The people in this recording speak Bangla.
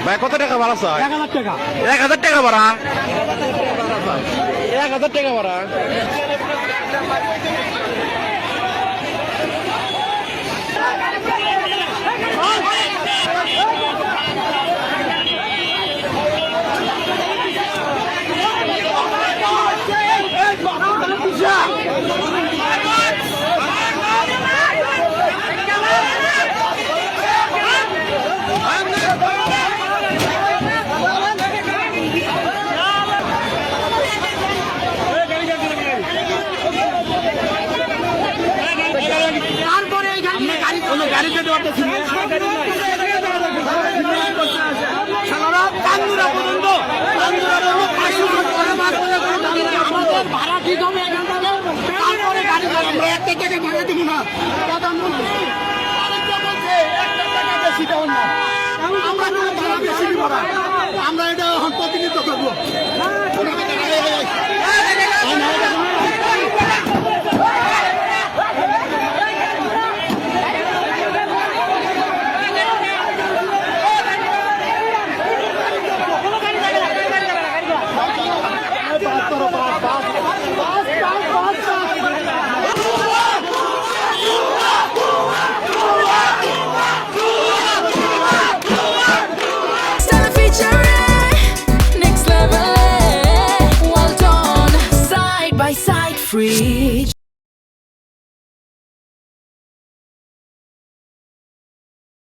ভাই কত টাকা ভাড়া চাই? 1000 টাকা। 1000 টাকা ভাড়া, 1000 টাকা ভাড়া। ভাড়া ঠিক হবে এখান থেকে, তারপরে গাড়ি আমরা 1 টাকা ভাড়া দিব না। প্রধানমন্ত্রী আরেকটা বলছে 1 টাকা বেশি দেওয়ার না, আমরা ভাড়া বেশি দিব না, আমরা এটা এখন প্রতিনিধিত্ব করবো। Free.